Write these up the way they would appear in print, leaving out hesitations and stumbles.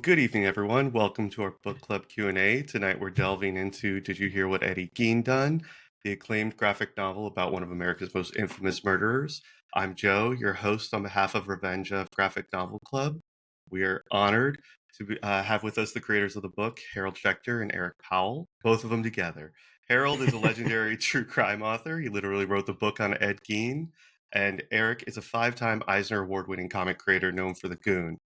Good evening, everyone. Welcome to our book club Q&A. Tonight we're delving into Did You Hear What Eddie Gein Done? The acclaimed graphic novel about one of America's most infamous murderers. I'm Joe, your host on behalf of Revenge of Graphic Novel Club. We are honored to have with us the creators of the book, Harold Schechter and Eric Powell, both of them together. Harold is a legendary true crime author. He literally wrote the book on Ed Gein. And Eric is a 5-time Eisner Award-winning comic creator known for The Goon.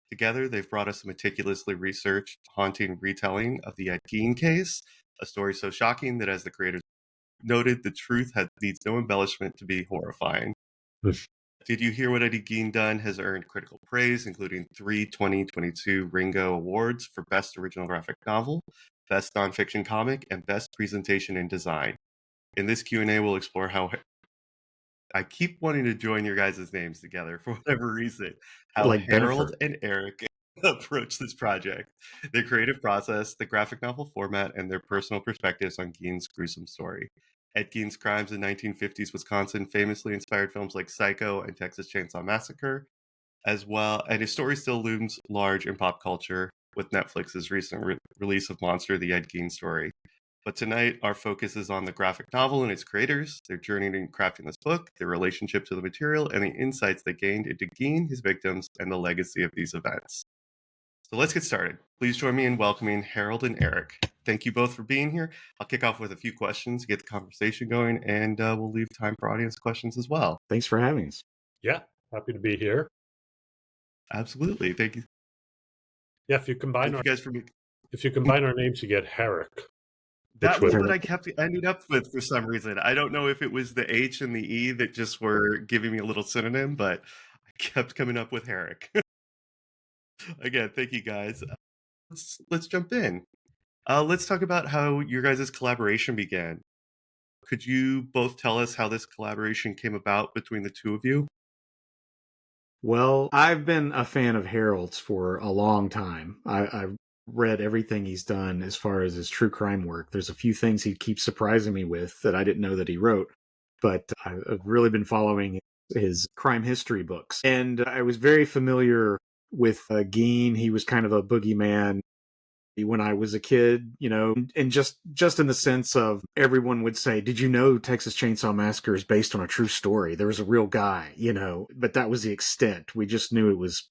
Together, they've brought us a meticulously researched, haunting retelling of the Ed Gein case, a story so shocking that, as the creators noted, the truth needs no embellishment to be horrifying. Did You Hear What Eddie Gein Done? Has earned critical praise, including 3 2022 Ringo Awards for Best Original Graphic Novel, Best Nonfiction Comic, and Best Presentation and Design. In this Q&A, we'll explore how I keep wanting to join your guys' names together for whatever reason. How Like Harold Bennifer. and Eric approach this project, their creative process, the graphic novel format, and their personal perspectives on Gein's gruesome story. Ed Gein's crimes in 1950s Wisconsin famously inspired films like Psycho and Texas Chainsaw Massacre, as well, and his story still looms large in pop culture with Netflix's recent release of Monster, the Ed Gein story. But tonight, our focus is on the graphic novel and its creators, their journey in crafting this book, their relationship to the material, and the insights they gained into Gein, his victims, and the legacy of these events. So let's get started. Please join me in welcoming Harold and Eric. Thank you both for being here. I'll kick off with a few questions to get the conversation going, and we'll leave time for audience questions as well. Thanks for having us. Yeah, happy to be here. Absolutely. Thank you. Yeah, if you combine Thank you guys for me. if you combine our names, you get Herrick. That was would- what I kept ended up with for some reason. I don't know if it was the H and the E that just were giving me a little synonym, but I kept coming up with Herrick. Again, thank you guys. Let's jump in. Let's talk about how your guys' collaboration began. Could you both tell us how this collaboration came about between the two of you? Well, I've been a fan of Harold's for a long time. I've read everything he's done as far as his true crime work. There's a few things he keeps surprising me with that I didn't know that he wrote, but I've really been following his crime history books. And I was very familiar with Gein. He was kind of a boogeyman when I was a kid, and just in the sense of everyone would say, did you know Texas Chainsaw Massacre is based on a true story? There was a real guy, but that was the extent. We just knew it was,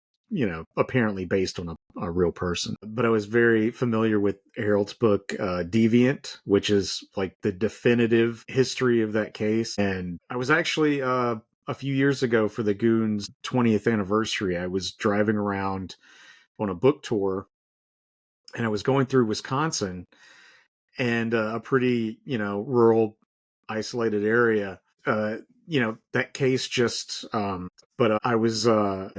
apparently based on a real person. But I was very familiar with Harold's book, Deviant, which is like the definitive history of that case. And I was actually, a few years ago for the Goon's 20th anniversary, I was driving around on a book tour, and I was going through Wisconsin, and a pretty, rural, isolated area. That case just, but I was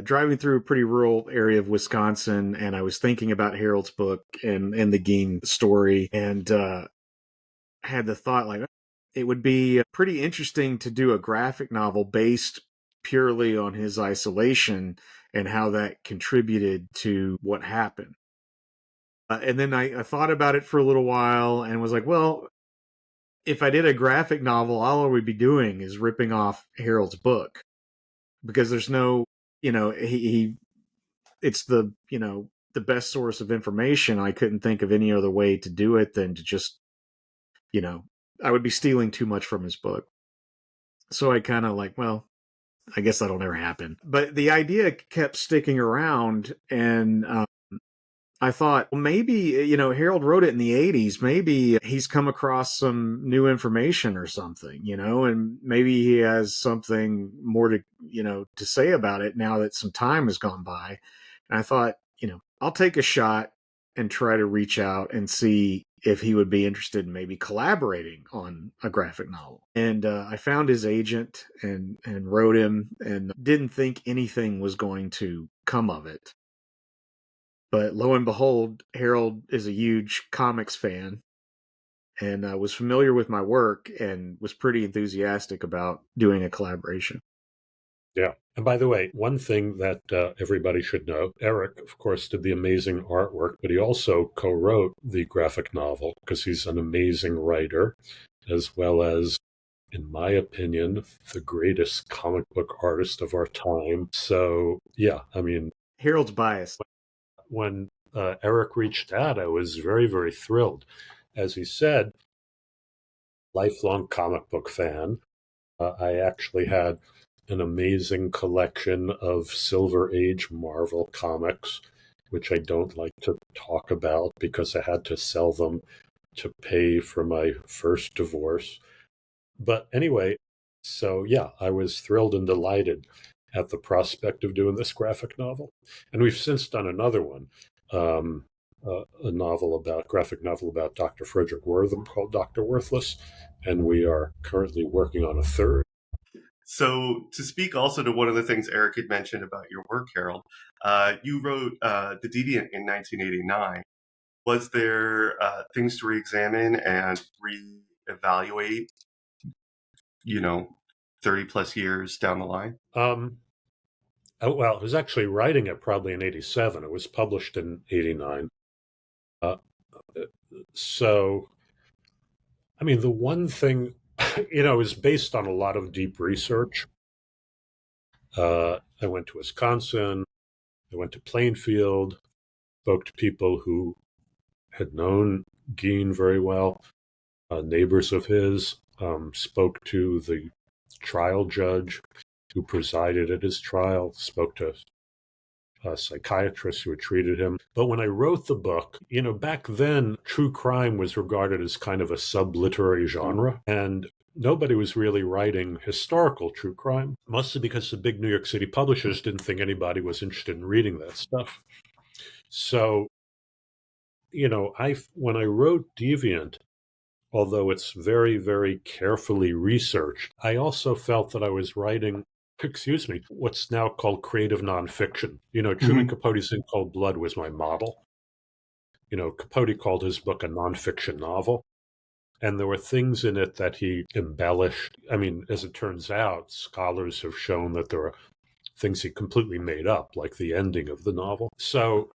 driving through a pretty rural area of Wisconsin, and I was thinking about Harold's book and the Gein story, and had the thought, like, it would be pretty interesting to do a graphic novel based purely on his isolation and how that contributed to what happened. And then I thought about it for a little while and was like, well, if I did a graphic novel, all I would be doing is ripping off Harold's book, because there's no, it's the, the best source of information. I couldn't think of any other way to do it than to just, I would be stealing too much from his book. So I kind of like, well, I guess that'll never happen. But the idea kept sticking around, and I thought, well, maybe, Harold wrote it in the 80s. Maybe he's come across some new information or something, and maybe he has something more to, to say about it now that some time has gone by. And I thought, I'll take a shot and try to reach out and see if he would be interested in maybe collaborating on a graphic novel. And I found his agent and wrote him, and didn't think anything was going to come of it. But lo and behold, Harold is a huge comics fan, and was familiar with my work and was pretty enthusiastic about doing a collaboration. Yeah. And by the way, one thing that everybody should know, Eric, of course, did the amazing artwork, but he also co-wrote the graphic novel because he's an amazing writer, as well as, in my opinion, the greatest comic book artist of our time. So, yeah, I mean, Harold's biased. when Eric reached out, I was very, very thrilled. As he said, lifelong comic book fan. I actually had an amazing collection of Silver Age Marvel comics, which I don't like to talk about because I had to sell them to pay for my first divorce. But anyway, so yeah, I was thrilled and delighted at the prospect of doing this graphic novel. And we've since done another one, a graphic novel about Dr. Frederick Wortham called Dr. Worthless. And we are currently working on a third. So, to speak also to one of the things Eric had mentioned about your work, Harold, you wrote The Deviant in 1989. Was there things to re-examine and re-evaluate, 30 plus years down the line? Well, I was actually writing it probably in 87. It was published in 89. So, I mean, the one thing, is based on a lot of deep research. I went to Wisconsin, I went to Plainfield, spoke to people who had known Gein very well, neighbors of his, spoke to the trial judge who presided at his trial, spoke to psychiatrists who had treated him. But when I wrote the book, back then, true crime was regarded as kind of a sub-literary genre. And nobody was really writing historical true crime, mostly because the big New York City publishers didn't think anybody was interested in reading that stuff. So, when I wrote Deviant, although it's very, very carefully researched, I also felt that I was writing, what's now called creative nonfiction. Truman Capote's In Cold Blood was my model. Capote called his book a nonfiction novel. And there were things in it that he embellished. I mean, as it turns out, scholars have shown that there are things he completely made up, like the ending of the novel. So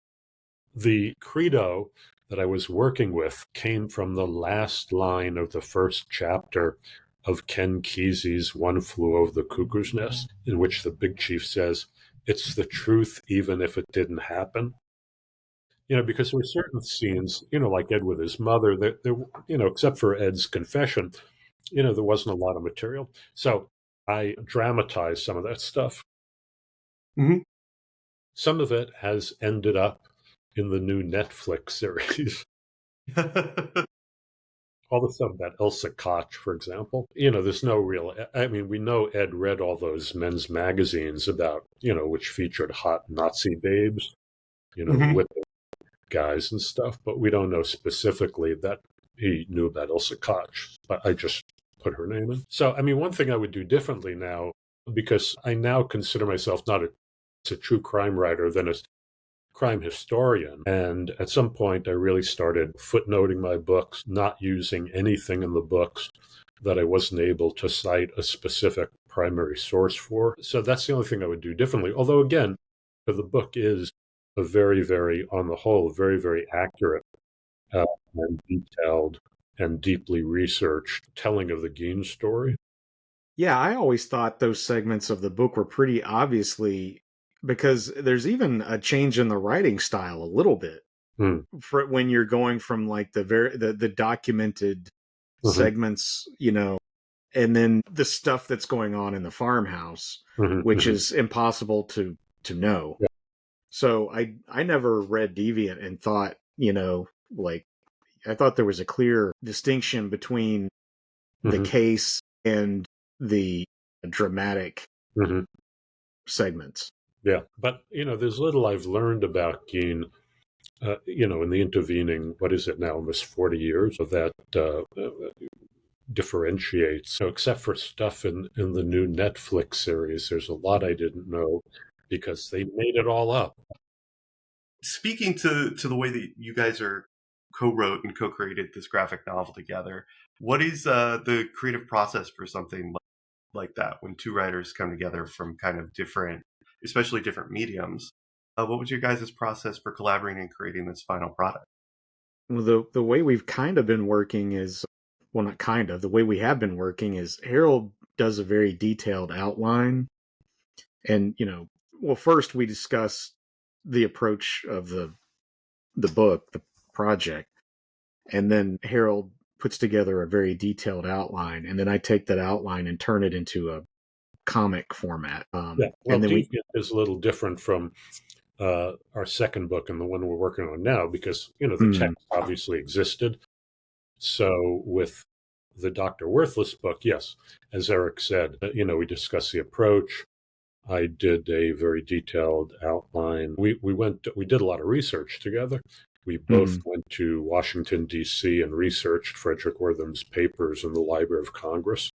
the credo that I was working with came from the last line of the first chapter of Ken Kesey's One Flew Over the Cuckoo's Nest, in which the big chief says, "It's the truth even if it didn't happen." Because there were certain scenes, like Ed with his mother, that there, except for Ed's confession, there wasn't a lot of material. So I dramatized some of that stuff. Mm-hmm. Some of it has ended up in the new Netflix series. All the stuff about Elsa Koch, for example. There's no real, we know Ed read all those men's magazines about, which featured hot Nazi babes, with guys and stuff, but we don't know specifically that he knew about Elsa Koch. But I just put her name in. So, one thing I would do differently now, because I now consider myself not a true crime writer, than a crime historian. And at some point, I really started footnoting my books, not using anything in the books that I wasn't able to cite a specific primary source for. So that's the only thing I would do differently. Although, again, the book is a very, very, on the whole, very, very accurate and detailed and deeply researched telling of the Gein story. Yeah, I always thought those segments of the book were pretty obviously, because there's even a change in the writing style a little bit for when you're going from like the documented segments, and then the stuff that's going on in the farmhouse, which is impossible to know. Yeah. So I never read Deviant and thought, like, I thought there was a clear distinction between the case and the dramatic segments. Yeah, but there's little I've learned about Gein, in the intervening, what is it now, almost 40 years of that differentiates. So except for stuff in the new Netflix series, there's a lot I didn't know because they made it all up. Speaking to the way that you guys are co-wrote and co-created this graphic novel together, what is the creative process for something like that when two writers come together from kind of different, especially different mediums? What was your guys' process for collaborating and creating this final product? Well, the way we've kind of been working is, well, not kind of, the way we have been working is Harold does a very detailed outline. And, well, first we discuss the approach of the the book, the project, and then Harold puts together a very detailed outline, and then I take that outline and turn it into a comic format. Yeah, well, And then we Deviant is a little different from our second book and the one we're working on now because, the text obviously existed. So with the Dr. Worthless book, yes, as Eric said, we discussed the approach. I did a very detailed outline. We did a lot of research together. We both went to Washington, D.C. and researched Frederick Wortham's papers in the Library of Congress.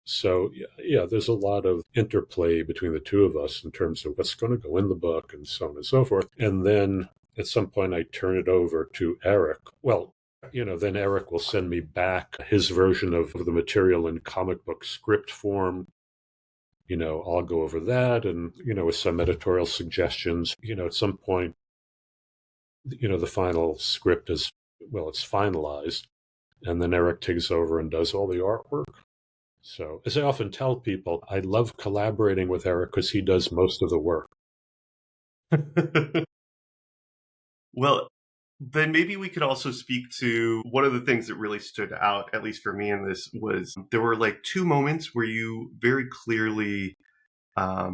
So, yeah, there's a lot of interplay between the two of us in terms of what's going to go in the book and so on and so forth. And then at some point, I turn it over to Eric. Well, then Eric will send me back his version of the material in comic book script form. I'll go over that and, with some editorial suggestions. At some point, the final script is, well, it's finalized. And then Eric takes over and does all the artwork. So, as I often tell people, I love collaborating with Eric because he does most of the work. Well, then maybe we could also speak to one of the things that really stood out, at least for me in this, was there were like two moments where you very clearly, I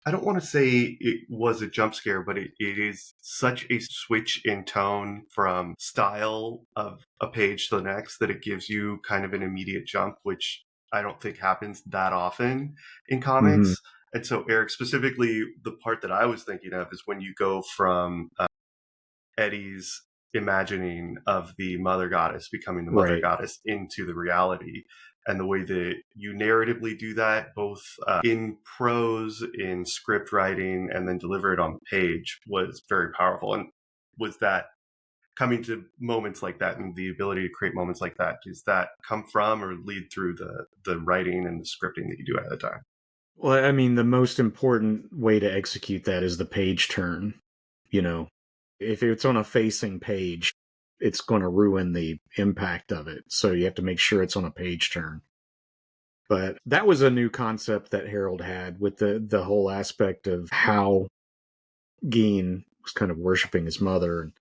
don't want to say it was a jump scare, but it is such a switch in tone from style of a page to the next that it gives you kind of an immediate jump, which I don't think happens that often in comics. And so, Eric, specifically, the part that I was thinking of is when you go from Eddie's imagining of the mother goddess becoming the mother goddess into the reality, and the way that you narratively do that, both in prose, in script writing, and then deliver it on the page, was very powerful. And was that coming to moments like that and the ability to create moments like that, does that come from or lead through the writing and the scripting that you do at the time? Well, I mean, the most important way to execute that is the page turn. If it's on a facing page, it's going to ruin the impact of it. So you have to make sure it's on a page turn. But that was a new concept that Harold had with the whole aspect of how Gein was kind of worshiping his mother and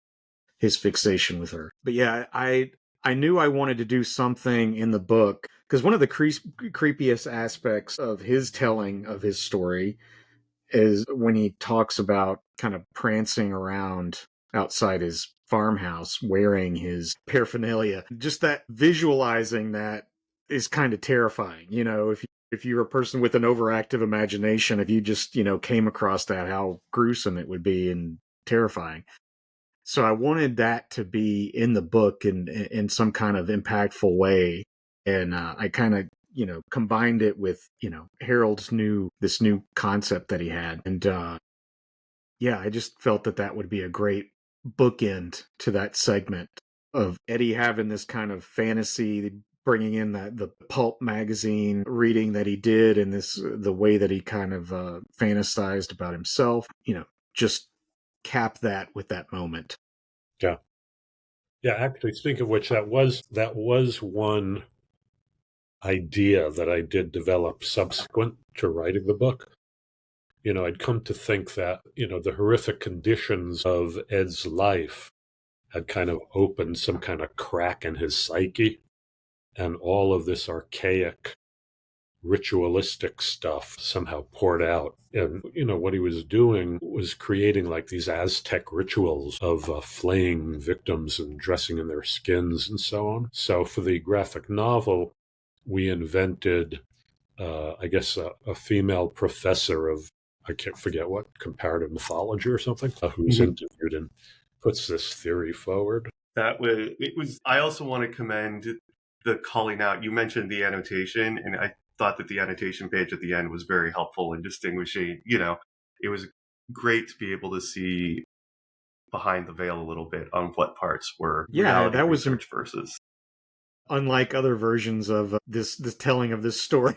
his fixation with her. But yeah, I knew I wanted to do something in the book because one of the creepiest aspects of his telling of his story is when he talks about kind of prancing around outside his farmhouse wearing his paraphernalia. Just that visualizing that is kind of terrifying. If you're a person with an overactive imagination, if you just, came across that, how gruesome it would be and terrifying. So I wanted that to be in the book in some kind of impactful way. And I kind of, combined it with, Harold's this new concept that he had. And yeah, I just felt that would be a great bookend to that segment of Eddie having this kind of fantasy, bringing in the pulp magazine reading that he did, and the way that he kind of fantasized about himself, just cap that with that moment. Yeah. Yeah, actually, speaking of which, that was one idea that I did develop subsequent to writing the book. I'd come to think that, the horrific conditions of Ed's life had kind of opened some kind of crack in his psyche, and all of this archaic ritualistic stuff somehow poured out. And, what he was doing was creating like these Aztec rituals of flaying victims and dressing in their skins and so on. So for the graphic novel, we invented, I guess, a female professor of, I can't forget what, comparative mythology or something, who's interviewed and puts this theory forward. I also want to commend the calling out. You mentioned the annotation, and I thought that the annotation page at the end was very helpful in distinguishing, it was great to be able to see behind the veil a little bit on what parts were reality that was research versus. Unlike other versions of this telling of this story,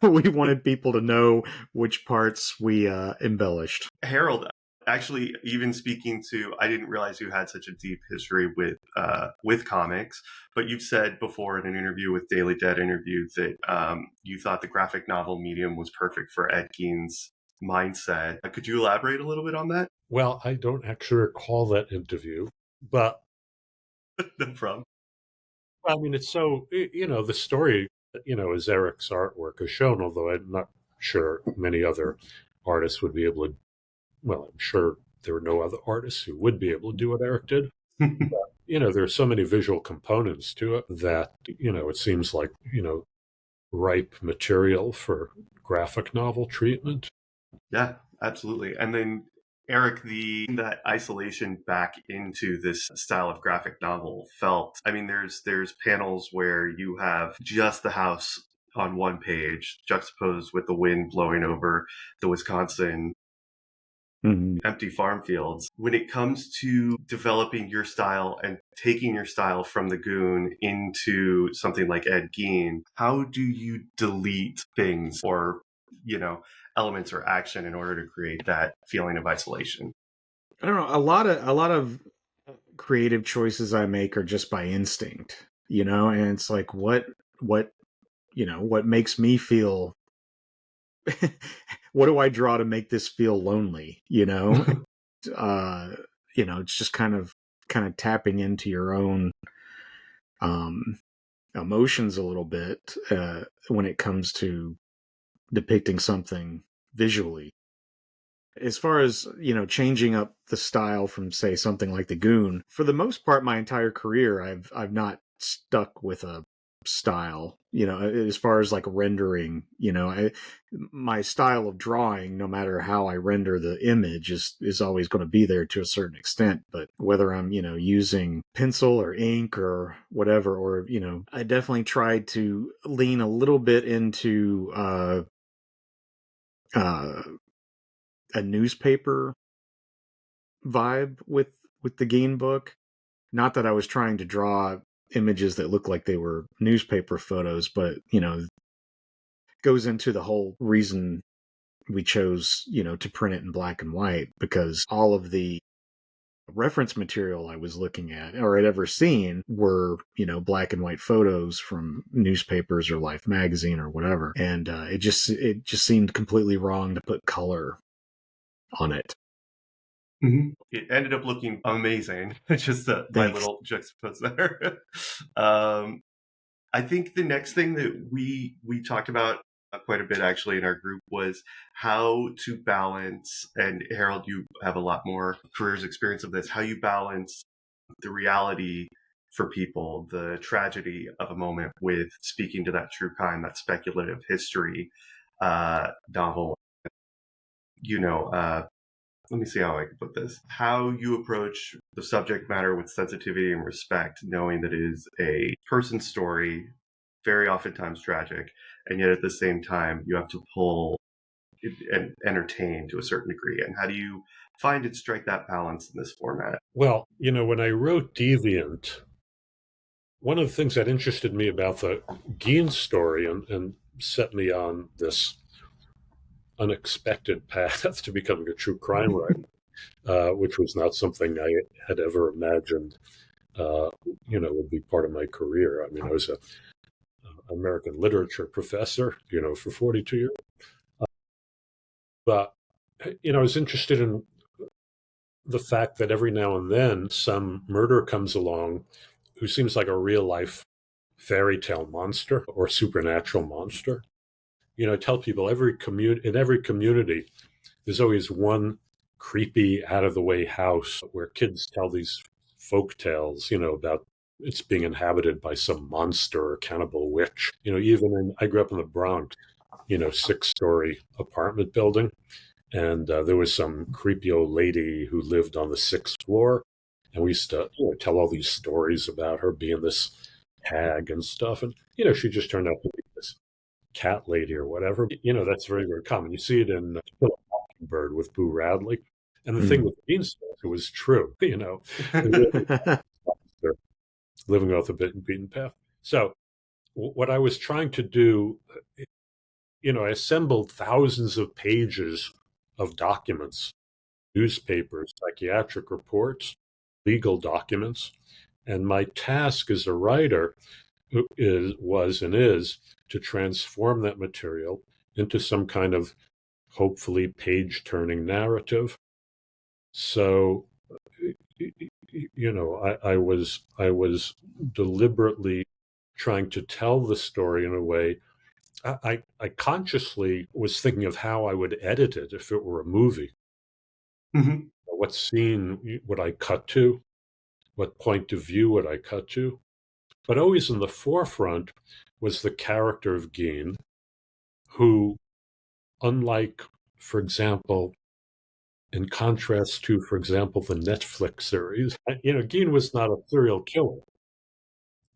we wanted people to know which parts we embellished. Harold, actually, even speaking to, I didn't realize you had such a deep history with comics, but you've said before in an interview with Daily Dead interview that you thought the graphic novel medium was perfect for Ed Gein's mindset. Could you elaborate a little bit on that? Well, I don't actually recall that interview, but No problem. I mean, it's so, the story, as Eric's artwork has shown, although I'm not sure many other artists would be able to, well, I'm sure there are no other artists who would be able to do what Eric did. There are so many visual components to it that, it seems like, ripe material for graphic novel treatment. Yeah, absolutely. And then Eric, that isolation back into this style of graphic novel felt, I mean, there's panels where you have just the house on one page juxtaposed with the wind blowing over the Wisconsin empty farm fields. When it comes to developing your style and taking your style from the Goon into something like Ed Gein, how do you delete things or, elements or action in order to create that feeling of isolation? I don't know. A lot of creative choices I make are just by instinct, and it's like what what makes me feel. What do I draw to make this feel lonely? It's just kind of tapping into your own um, emotions a little bit when it comes to depicting something visually. As far as changing up the style from, say, something like the Goon, for the most part my entire career I've not stuck with a style, as far as like rendering. My style of drawing, no matter how I render the image, is always going to be there to a certain extent. But whether I'm using pencil or ink or whatever, or I definitely tried to lean a little bit into a newspaper vibe with the Gein book. Not that I was trying to draw images that look like they were newspaper photos, but goes into the whole reason we chose to print it in black and white, because all of the reference material I was looking at or had ever seen were black and white photos from newspapers or Life magazine or whatever, and it just seemed completely wrong to put color on it. Mm-hmm. It ended up looking amazing. Just my Thanks. little juxtapose there. I think the next thing that we talked about quite a bit actually in our group was how to balance. And Harold, you have a lot more careers experience of this. How you balance the reality for people, the tragedy of a moment, with speaking to that true crime, that speculative history novel. Let me see how I can put this. How you approach the subject matter with sensitivity and respect, knowing that it is a person's story, very oftentimes tragic, and yet at the same time, you have to pull and entertain to a certain degree. And how do you find and strike that balance in this format? Well, when I wrote Deviant, one of the things that interested me about the Gein story and set me on this unexpected path to becoming a true crime writer, which was not something I had ever imagined, would be part of my career. I mean, I was an American literature professor, for 42 years. But, I was interested in the fact that every now and then some murderer comes along who seems like a real life fairy tale monster or supernatural monster. I tell people in every community, there's always one creepy, out of the way house where kids tell these folk tales, about it's being inhabited by some monster or cannibal witch. I grew up in the Bronx, 6-story apartment building. And there was some creepy old lady who lived on the 6th floor. And we used to tell all these stories about her being this hag and stuff. And, she just turned out to be this cat lady or whatever. That's very, very common. You see it in Kill a Mockingbird with Boo Radley. And the thing with Beanstalk, it was true, they're living off the beaten path. So what I was trying to do, I assembled thousands of pages of documents, newspapers, psychiatric reports, legal documents. And my task as a writer was to transform that material into some kind of hopefully page-turning narrative. So, I was deliberately trying to tell the story in a way. I consciously was thinking of how I would edit it if it were a movie. Mm-hmm. What scene would I cut to? What point of view would I cut to? But always in the forefront was the character of Gein, who, unlike, for example, in contrast to, for example, the Netflix series, Gein was not a serial killer.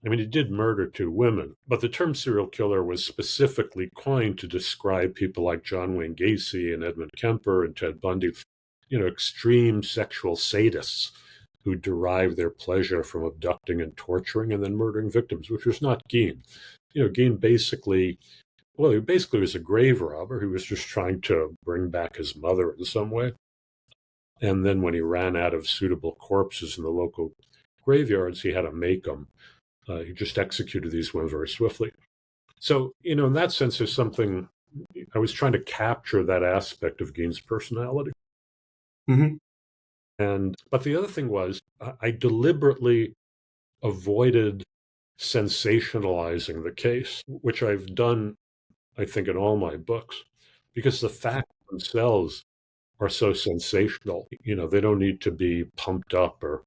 I mean, he did murder 2 women, but the term serial killer was specifically coined to describe people like John Wayne Gacy and Edmund Kemper and Ted Bundy, extreme sexual sadists who derive their pleasure from abducting and torturing and then murdering victims, which was not Gein. Gein basically was a grave robber who was just trying to bring back his mother in some way. And then when he ran out of suitable corpses in the local graveyards, he had to make them. He just executed these women very swiftly. So, in that sense, there's something, I was trying to capture that aspect of Gein's personality. Mm-hmm. But the other thing was, I deliberately avoided sensationalizing the case, which I've done, I think, in all my books, because the facts themselves are so sensational. They don't need to be pumped up or,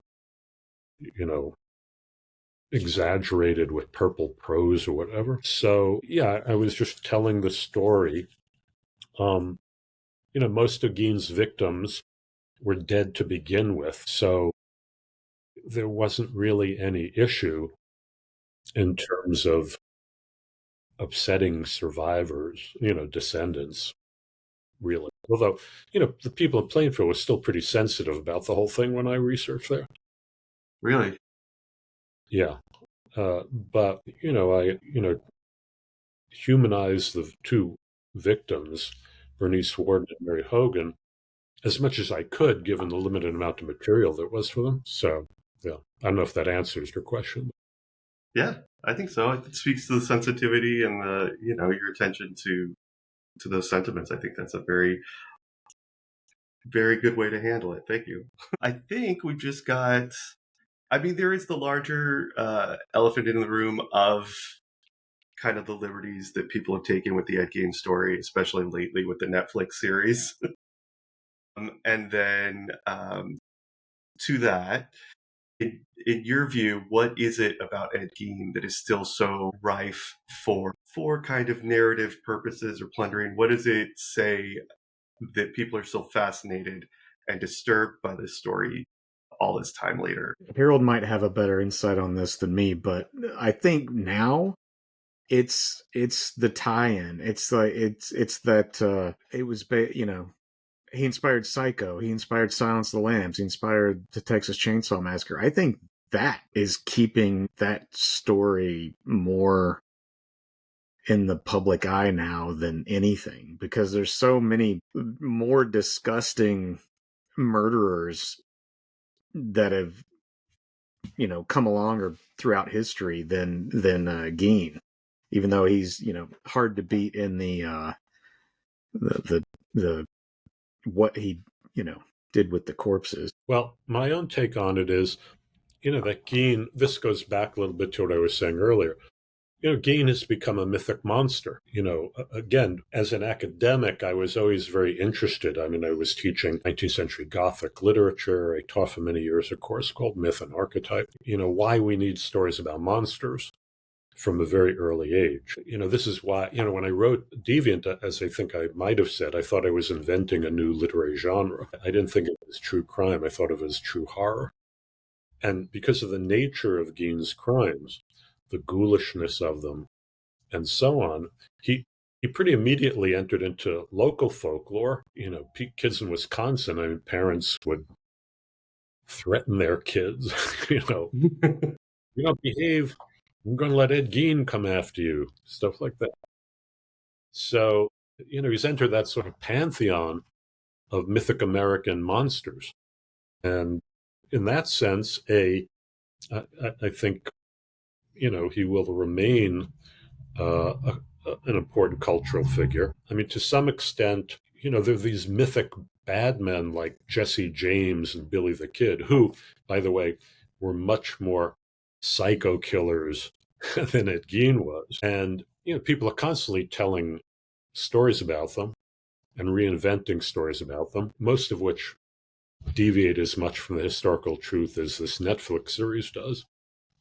exaggerated with purple prose or whatever. So, yeah, I was just telling the story. Most of Gein's victims were dead to begin with, so there wasn't really any issue in terms of upsetting survivors, descendants, really. Although, the people in Plainfield were still pretty sensitive about the whole thing when I researched there. Really? Yeah. But, I humanized the 2 victims, Bernice Warden and Mary Hogan, as much as I could, given the limited amount of material there was for them. So, yeah, I don't know if that answers your question. Yeah, I think so. It speaks to the sensitivity and your attention to those sentiments. I think that's a very, very good way to handle it. Thank you. I think we just got. I mean, there is the larger elephant in the room of kind of the liberties that people have taken with the Ed Gein story, especially lately with the Netflix series. And then to that, in your view, what is it about Ed Gein that is still so rife for kind of narrative purposes or plundering? What does it say that people are still fascinated and disturbed by this story all this time later? Harold might have a better insight on this than me, but I think now it's the tie-in. It's like it's that it was he inspired Psycho, he inspired Silence of the Lambs, he inspired the Texas Chainsaw Massacre. I think that is keeping that story more in the public eye now than anything, because there's so many more disgusting murderers that have come along or throughout history than Gein, even though he's hard to beat in the what he did with the corpses. Well, my own take on it is, that Gein, this goes back a little bit to what I was saying earlier. Gein has become a mythic monster. Again, as an academic, I was always very interested. I mean, I was teaching 19th century Gothic literature. I taught for many years a course called Myth and Archetype. Why we need stories about monsters from a very early age. This is why, when I wrote Deviant, as I think I might have said, I thought I was inventing a new literary genre. I didn't think it was true crime. I thought of it as true horror. And because of the nature of Gein's crimes, the ghoulishness of them, and so on, he pretty immediately entered into local folklore. Kids in Wisconsin, I mean, parents would threaten their kids, you don't behave, I'm going to let Ed Gein come after you, stuff like that. So, he's entered that sort of pantheon of mythic American monsters. And in that sense, I think, he will remain an important cultural figure. I mean, to some extent, there are these mythic bad men like Jesse James and Billy the Kid, who, by the way, were much more psycho killers than Ed Gein was. And, people are constantly telling stories about them and reinventing stories about them, most of which deviate as much from the historical truth as this Netflix series does.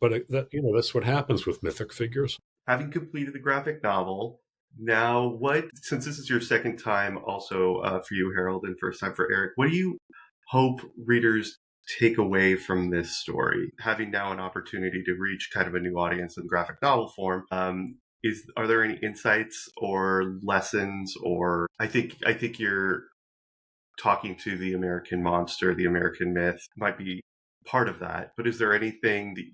But that's what happens with mythic figures. Having completed the graphic novel, now since this is your second time also for you, Harold, and first time for Eric, what do you hope readers take away from this story? Having now an opportunity to reach kind of a new audience in graphic novel form, are there any insights or lessons? Or I think you're talking to the American monster, the American myth might be part of that. But is there anything that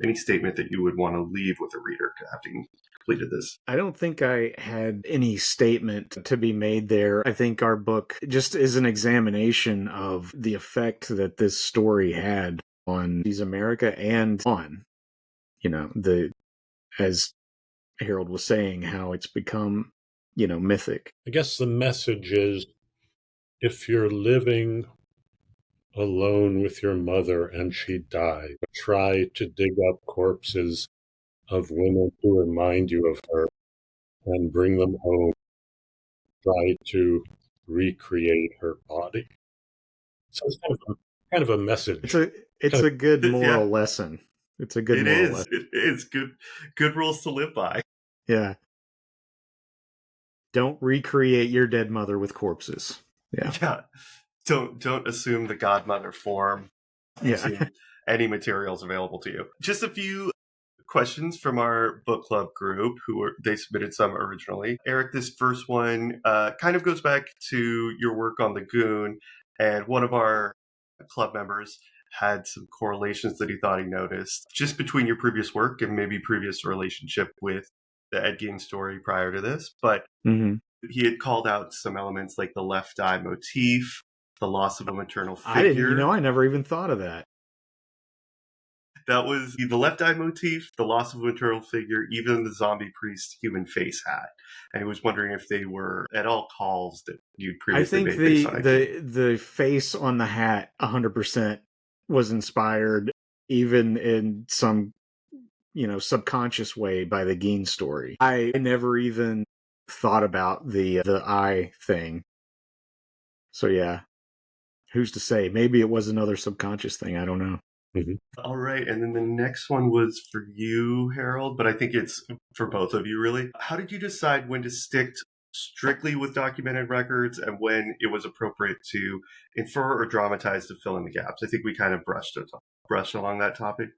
any statement that you would want to leave with a reader having completed this? I don't think I had any statement to be made there. I think our book just is an examination of the effect that this story had on America and on, as Harold was saying, how it's become, mythic. I guess the message is, if you're living alone with your mother and she died, try to dig up corpses of women who remind you of her and bring them home. Try to recreate her body. So it's kind of a message. It's a good moral lesson. It's a good moral lesson. It's good rules to live by. Yeah. Don't recreate your dead mother with corpses. Yeah. Yeah. Don't assume the godmother form. Yeah. Any materials available to you. Just a few questions from our book club group they submitted some originally. Eric, this first one kind of goes back to your work on the Goon, and one of our club members had some correlations that he thought he noticed just between your previous work and maybe previous relationship with the Ed Gein story prior to this. But he had called out some elements like the left eye motif, the loss of a maternal figure. I never even thought of that. That was the left eye motif, the loss of a maternal figure, even the zombie priest human face hat. And he was wondering if they were at all calls that you'd previously made. I think the face on the hat 100% was inspired, even in some, subconscious way, by the Gein story. I never even thought about the eye thing. So yeah, who's to say? Maybe it was another subconscious thing. I don't know. All right. And then the next one was for you, Harold, but I think it's for both of you, really. How did you decide when to stick strictly with documented records and when it was appropriate to infer or dramatize to fill in the gaps? I think we kind of brushed along that topic.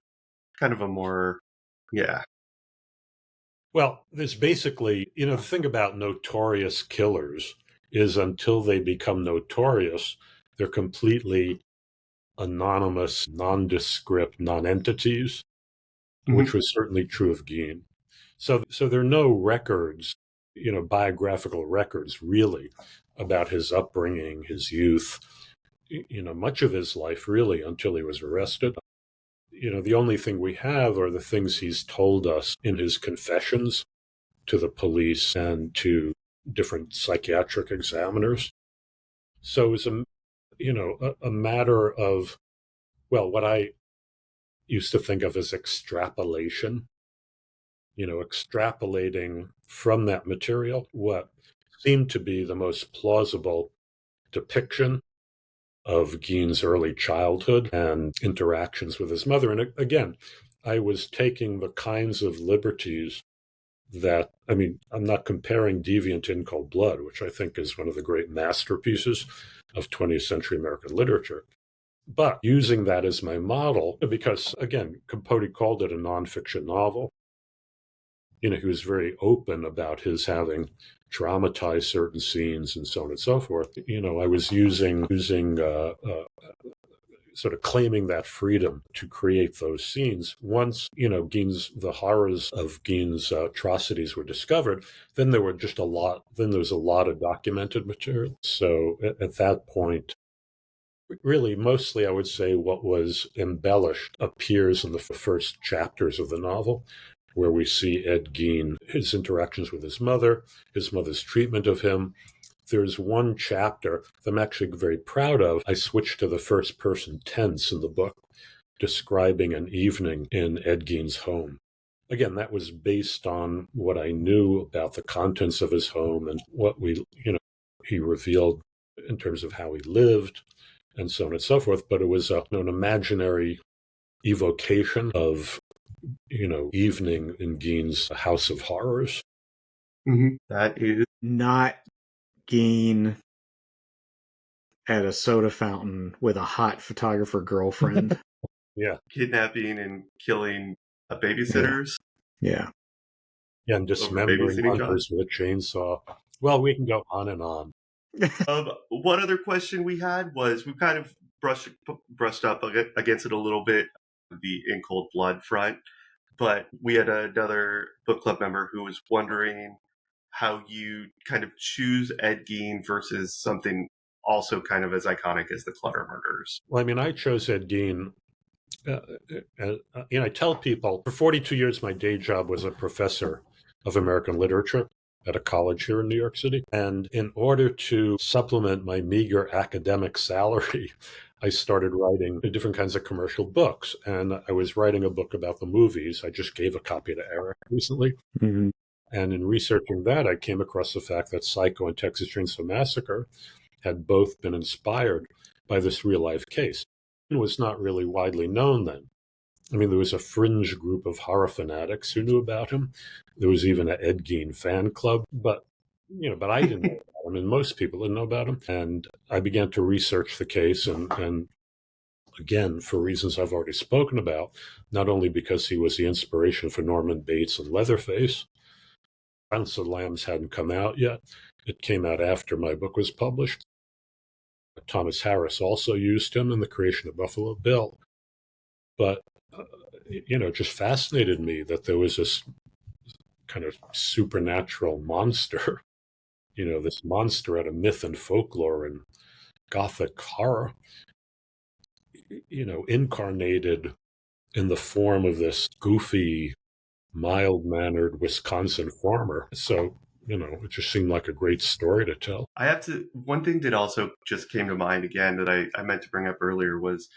Kind of a more, yeah. Well, there's basically, the thing about notorious killers is until they become notorious, they're completely anonymous, nondescript non-entities, which was certainly true of Gein. So there are no records, biographical records really about his upbringing, his youth, much of his life really until he was arrested. The only thing we have are the things he's told us in his confessions to the police and to different psychiatric examiners. So it was a matter of, what I used to think of as extrapolation, extrapolating from that material what seemed to be the most plausible depiction of Gein's early childhood and interactions with his mother. And again, I was taking the kinds of liberties that, I'm not comparing Deviant in Cold Blood, which I think is one of the great masterpieces of 20th century American literature, but using that as my model, because, again, Capote called it a nonfiction novel. He was very open about his having dramatized certain scenes and so on and so forth. I was using sort of claiming that freedom to create those scenes. Once, the horrors of Gein's atrocities were discovered, then there was a lot of documented material. So at that point, really, mostly I would say what was embellished appears in the first chapters of the novel, where we see Ed Gein, his interactions with his mother's treatment of him, There's one chapter that I'm actually very proud of. I switched to the first person tense in the book, describing an evening in Ed Gein's home. Again, that was based on what I knew about the contents of his home and what he revealed in terms of how he lived and so on and so forth. But it was an imaginary evocation of, evening in Gein's House of Horrors. Mm-hmm. That is not Gein at a soda fountain with a hot photographer girlfriend. Yeah. Kidnapping and killing a babysitters. Yeah. Yeah, and dismembering hunters with a chainsaw. Well, we can go on and on. One other question we had was, we kind of brushed up against it a little bit, the In Cold Blood front, but we had another book club member who was wondering how you kind of choose Ed Gein versus something also kind of as iconic as the Clutter Murders. Well, I mean, I chose Ed Gein. I tell people, for 42 years, my day job was a professor of American literature at a college here in New York City. And in order to supplement my meager academic salary, I started writing different kinds of commercial books. And I was writing a book about the movies. I just gave a copy to Eric recently. Mm-hmm. And in researching that, I came across the fact that Psycho and Texas Chainsaw Massacre had both been inspired by this real-life case. It was not really widely known then. I mean, there was a fringe group of horror fanatics who knew about him. There was even an Ed Gein fan club, but I didn't know about him, and most people didn't know about him. And I began to research the case, and again, for reasons I've already spoken about, not only because he was the inspiration for Norman Bates and Leatherface. Silence of the Lambs hadn't come out yet. It came out after my book was published. Thomas Harris also used him in the creation of Buffalo Bill. But, it just fascinated me that there was this kind of supernatural monster, this monster out of myth and folklore and Gothic horror, incarnated in the form of this goofy, mild-mannered Wisconsin farmer. So, it just seemed like a great story to tell. One thing that also just came to mind again that I meant to bring up earlier was,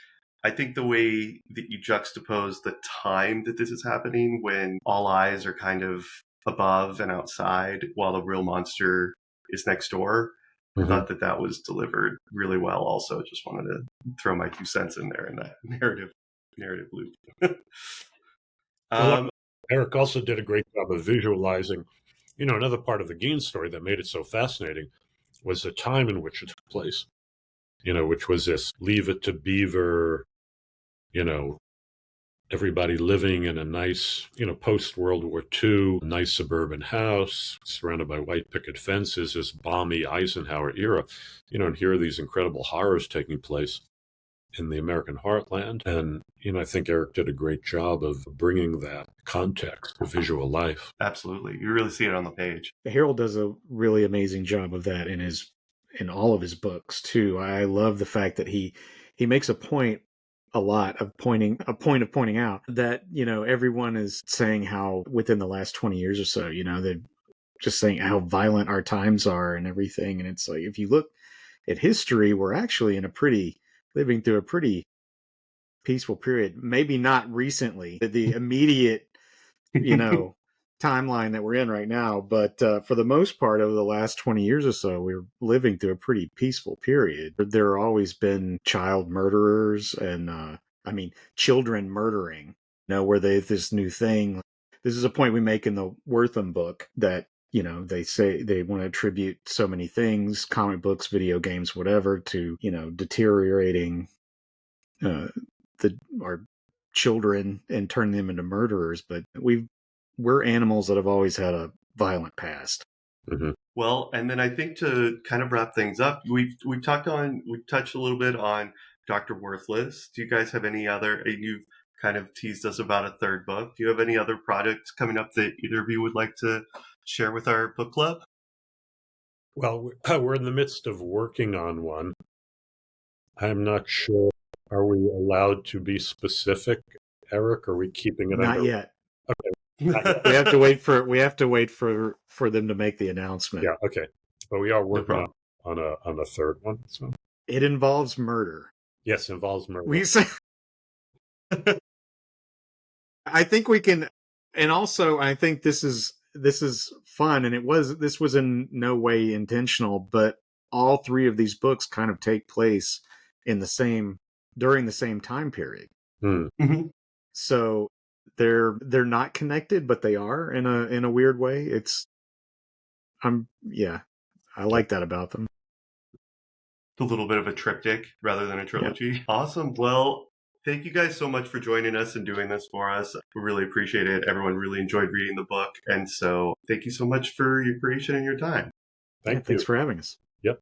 I think the way that you juxtapose the time that this is happening, when all eyes are kind of above and outside while the real monster is next door, I thought that was delivered really well also. Just wanted to throw my 2 cents in there in that narrative loop. Eric also did a great job of visualizing. Another part of the Gein story that made it so fascinating was the time in which it took place, which was this Leave It to Beaver, everybody living in a nice, post-World War II, nice suburban house surrounded by white picket fences, this balmy Eisenhower era, and here are these incredible horrors taking place in the American heartland. And, I think Eric did a great job of bringing that context to visual life. Absolutely. You really see it on the page. Harold does a really amazing job of that in all of his books too. I love the fact that he makes a point of pointing out that, everyone is saying how within the last 20 years or so, they're just saying how violent our times are and everything. And it's like, if you look at history, we're actually living through a pretty peaceful period. Maybe not recently, the immediate, timeline that we're in right now, but for the most part, over the last 20 years or so, we're living through a pretty peaceful period. There have always been child murderers and children murdering, where this new thing. This is a point we make in the Wortham book, that they say they want to attribute so many things, comic books, video games, whatever, to deteriorating our children and turn them into murderers. But we're animals that have always had a violent past. Mm-hmm. Well, and then I think to kind of wrap things up, we've touched a little bit on Dr. Worthless. Do you guys have any other? You've kind of teased us about a third book. Do you have any other projects coming up that either of you would like to share with our book club? Well, we're in the midst of working on one. I'm not sure. Are we allowed to be specific, Eric? Or are we keeping it Not yet. Okay. We have to wait for them to make the announcement. Yeah, okay. But we are working on on a third one. So It involves murder. yes, involves murder. We say, I think we can, and also I think this is fun, and this was in no way intentional, but all three of these books kind of take place during the same time period. Mm-hmm. So they're not connected, but they are in a weird way. I like that about them. A little bit of a triptych rather than a trilogy. Yeah. Awesome. Well, thank you guys so much for joining us and doing this for us. We really appreciate it. Everyone really enjoyed reading the book. And so thank you so much for your creation and your time. Thanks for having us. Yep.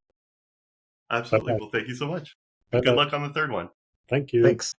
Absolutely. Bye-bye. Well, thank you so much. Bye-bye. Good luck on the third one. Thank you. Thanks.